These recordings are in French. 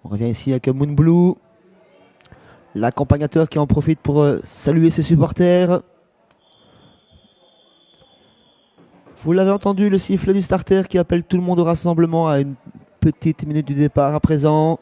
On revient ici avec Moon Blue, l'accompagnateur qui en profite pour saluer ses supporters. Vous l'avez entendu, le sifflet du starter qui appelle tout le monde au rassemblement à une petite minute du départ à présent.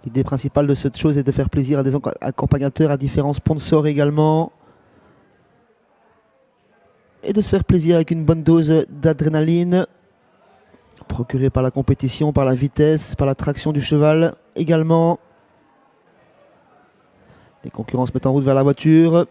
L'idée principale de cette chose est de faire plaisir à des accompagnateurs, à différents sponsors également. Et de se faire plaisir avec une bonne dose d'adrénaline, procurée par la compétition, par la vitesse, par la traction du cheval également. Les concurrents se mettent en route vers la voiture.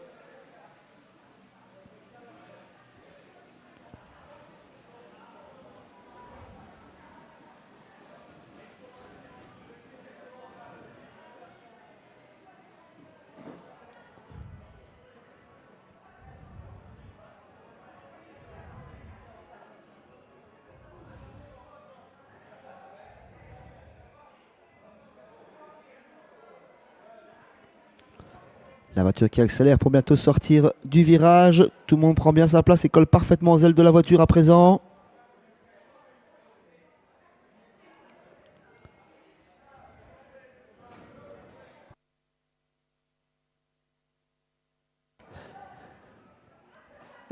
La voiture qui accélère pour bientôt sortir du virage. Tout le monde prend bien sa place et colle parfaitement aux ailes de la voiture à présent.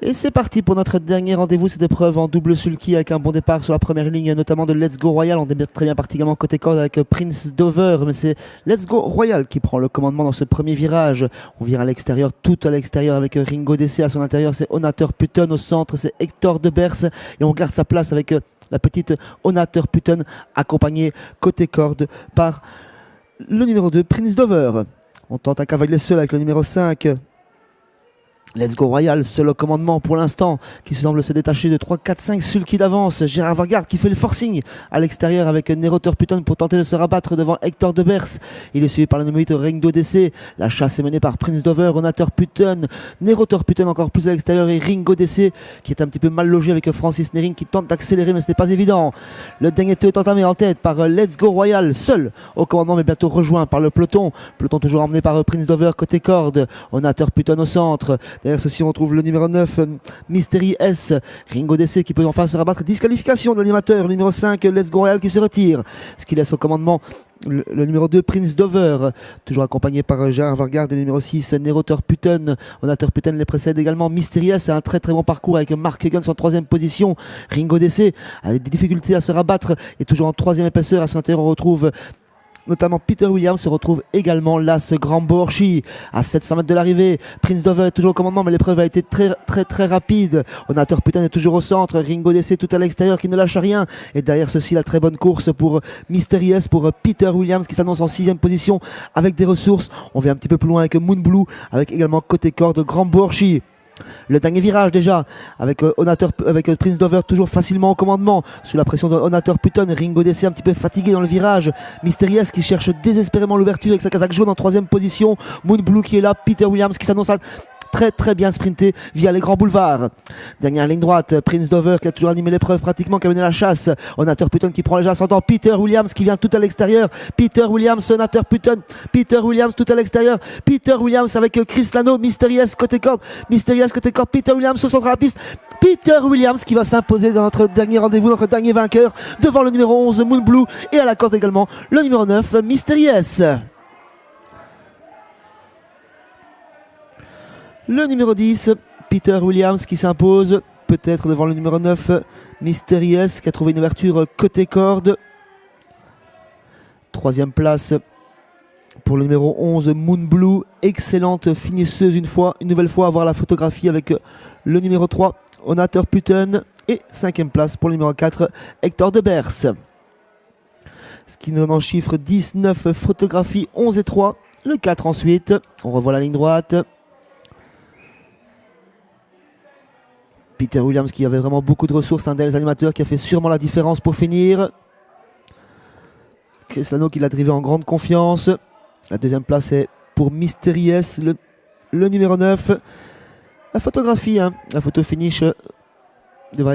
Et c'est parti pour notre dernier rendez-vous, cette épreuve en double sulky avec un bon départ sur la première ligne, notamment de Let's Go Royal. On démarre très bien particulièrement côté corde avec Prince Dover, mais c'est Let's Go Royal qui prend le commandement dans ce premier virage. On vient à l'extérieur, tout à l'extérieur avec Ringo DC à son intérieur, c'est Onater Putten au centre, c'est Hector de Bers et on garde sa place avec la petite Onater Putten accompagnée côté corde par le numéro 2 Prince Dover. On tente un cavalier seul avec le numéro 5. Let's Go Royal, seul au commandement pour l'instant, qui semble se détacher de 3, 4, 5 sulky d'avance. Gérard Vargard qui fait le forcing à l'extérieur avec Neroter Putten pour tenter de se rabattre devant Hector de Bers. Il est suivi par le numéro 8 Ringo DC. La chasse est menée par Prince Dover, Onater Putten, Neroter Putten encore plus à l'extérieur et Ringo DC qui est un petit peu mal logé avec Francis Nering qui tente d'accélérer mais ce n'est pas évident. Le dernier est entamé en tête par Let's Go Royal, seul au commandement mais bientôt rejoint par le peloton. Peloton toujours emmené par Prince Dover côté corde, Onater Putten au centre. Derrière ceci, on retrouve le numéro 9, Mystery S. Ringo DC qui peut enfin se rabattre. Disqualification de l'animateur. Le numéro 5, Let's Go Royal qui se retire. Ce qui laisse au commandement le numéro 2, Prince Dover. Toujours accompagné par Gérard Vargard. Et le numéro 6, Neroter Putten. Onater Putten les précède également. Mystery S a un très très bon parcours avec Mark Huggins en 3e position. Ringo DC a des difficultés à se rabattre. Et toujours en 3e épaisseur. À son intérieur, on retrouve notamment Peter Williams, se retrouve également l'As Grand Borchi à 700 mètres de l'arrivée. Prince Dover est toujours au commandement mais l'épreuve a été très rapide. Onater Putten est toujours au centre, Ringo DC tout à l'extérieur qui ne lâche rien et derrière ceci la très bonne course pour Mystery S, pour Peter Williams qui s'annonce en 6e position avec des ressources. On vient un petit peu plus loin avec Moon Blue avec également côté corde Grand Borchi. Le dernier virage déjà avec Prince Dover toujours facilement au commandement sous la pression de Onater Putten. Ringo DC un petit peu fatigué dans le virage. Mystery S qui cherche désespérément l'ouverture avec sa casaque jaune en 3e position. Moon Blue qui est là. Peter Williams qui s'annonce à très bien sprinté via les grands boulevards. Dernière ligne droite, Prince Dover qui a toujours animé l'épreuve pratiquement, qui a mené la chasse. Onater Putten qui prend déjà ascendant. Peter Williams qui vient tout à l'extérieur. Peter Williams, Onater Putten. Peter Williams tout à l'extérieur. Peter Williams avec Chris Lano. Mystery S côté corde. Mystery S côté corde. Peter Williams au centre de la piste. Peter Williams qui va s'imposer dans notre dernier rendez-vous, notre dernier vainqueur devant le numéro 11 Moon Blue et à la corde également le numéro 9 Mystery S. Le numéro 10, Peter Williams qui s'impose, peut-être devant le numéro 9, Mystery S qui a trouvé une ouverture côté corde. 3e place pour le numéro 11, Moon Blue. Excellente finisseuse une nouvelle fois à voir la photographie avec le numéro 3, Onater Putten. Et 5e place pour le numéro 4, Hector de Bers. Ce qui nous donne en chiffre 19 photographies, 11 et 3. Le 4 ensuite, on revoit la ligne droite. Peter Williams qui avait vraiment beaucoup de ressources, un des animateurs qui a fait sûrement la différence pour finir. Chris Lano qui l'a drivé en grande confiance. La 2e place est pour Mystery S, le numéro 9. La photographie, la photo finish devrait être